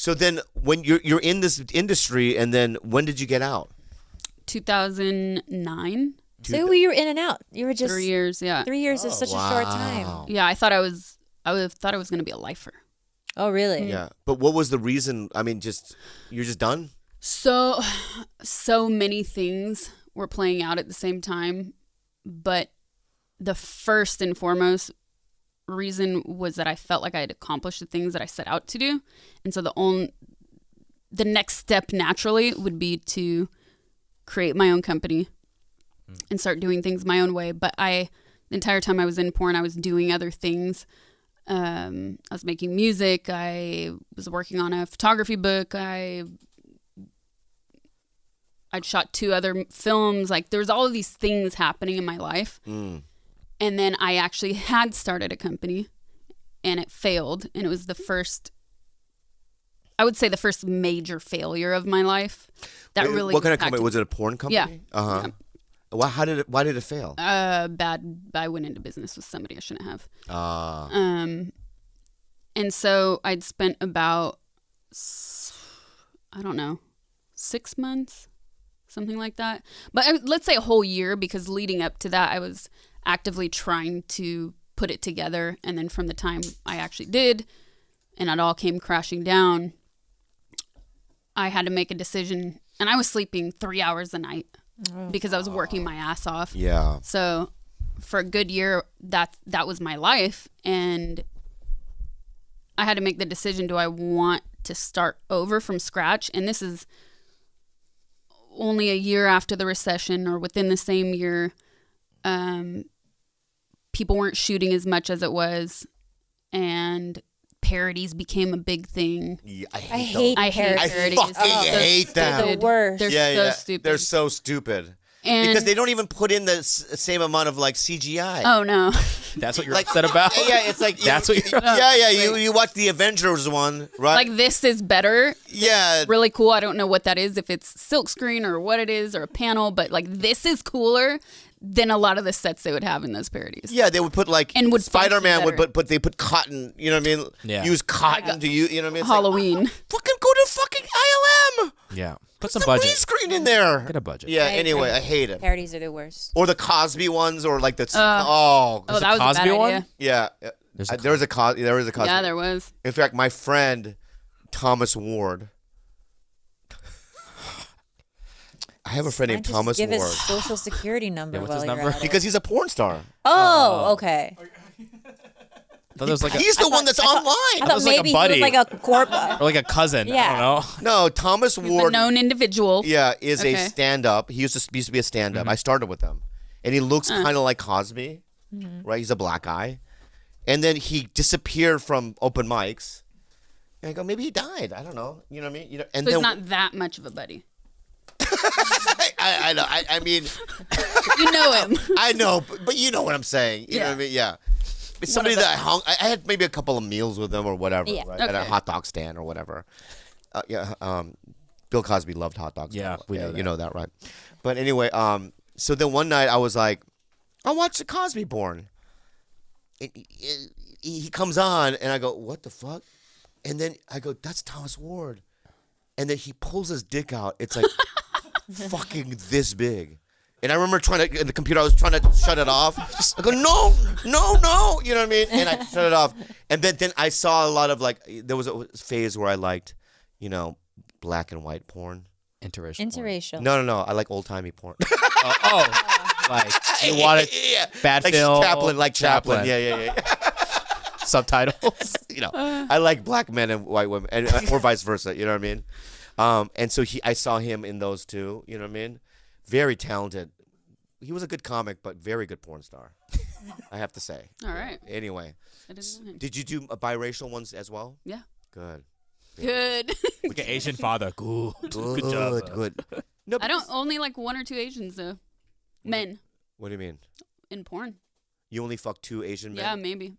So then, when you're in this industry, and then when did you get out? 2009. So you were in and out. You were just 3 years. Yeah. 3 years is such a short time. Yeah, I thought I thought I was gonna be a lifer. Oh, really? Yeah, but what was the reason? I mean, you're just done. So many things were playing out at the same time, but the first and foremost reason was that I felt like I had accomplished the things that I set out to do, and so the next step naturally would be to create my own company and start doing things my own way. But the entire time I was in porn, I was doing other things. I was making music. I was working on a photography book. I'd shot 2 other films. Like, there was all of these things happening in my life. And then I actually had started a company, and it failed. And it was the first major failure of my life. That really. What kind of company was it? A porn company? Yeah. Uh huh. Yeah. Why did it fail? Bad. I went into business with somebody I shouldn't have. And so I'd spent about, I don't know, 6 months, something like that. But let's say a whole year, because leading up to that, I was actively trying to put it together. And then from the time I actually did, and it all came crashing down, I had to make a decision. And I was sleeping 3 hours a night because I was working my ass off. Yeah. So for a good year, that was my life. And I had to make the decision, do I want to start over from scratch? And this is only a year after the recession, or within the same year. People weren't shooting as much as it was, and parodies became a big thing. Yeah, I hate parodies. I fucking hate them. They're the worst. They're so stupid. They're so stupid. And because they don't even put in the same amount of like CGI. Oh no, that's what you're upset about. Yeah, it's like that's what you're. Yeah. You watch the Avengers one, right? Like, this is better. Yeah, it's really cool. I don't know what that is, if it's silk screen or what it is, or a panel, but like, this is cooler than a lot of the sets they would have in those parodies. Yeah, they would put like, and would Spider-Man would, but they put cotton. You know what I mean? Yeah. Use cotton to use. You know what I mean? It's Halloween. Like, fucking go to fucking ILM. Yeah. Put some budget. green screen in there. Get a budget. Yeah. Anyway, I hate it. Parodies are the worst. Or the Cosby ones, or like the that was Cosby a bad one? idea. Yeah. There was a Cosby. Yeah, there was. In fact, my friend Thomas Ward. I have a friend named Thomas Give Ward. his social security number while you're at it. Because he's a porn star. Oh, okay. He's the one that's online. I thought maybe he was like a corp. Or like a cousin. Yeah. I don't know. No, Thomas He's Ward. a known individual. Yeah, is a stand-up. He used to be a stand-up. I started with him. And he looks kind of like Cosby, right? He's a black guy. And then he disappeared from open mics. And I go, maybe he died. I don't know. You know what I mean? And So then, he's not that much of a buddy. I know. I mean, you know him. I know, but you know what I'm saying. You know what I mean? Yeah. It's somebody that I had maybe a couple of meals with them or whatever, right? At a hot dog stand or whatever. Bill Cosby loved hot dogs. Yeah, we know that. You know that, right? But anyway, so then one night I was like, I'll watch the Cosby porn. He comes on and I go, what the fuck? And then I go, that's Thomas Ward. And then he pulls his dick out. It's like fucking this big. And I remember in the computer, I was trying to shut it off. I go, no. You know what I mean? And I shut it off. And then I saw a lot of there was a phase where I liked, black and white porn. Interracial. No. I like old-timey porn. Like, you want it bad film. Chaplin. Yeah. Subtitles. I like black men and white women, or vice versa. You know what I mean? And so I saw him in those too. You know what I mean? Very talented. He was a good comic, but very good porn star. I have to say. All right. Anyway, I didn't know him. did you do biracial ones as well? Yeah. Good. Like an Asian father. Good job. Good. No, I don't only like 1 or 2 Asians though. Men What do you mean? in porn. You only fuck 2 Asian men? Yeah, maybe.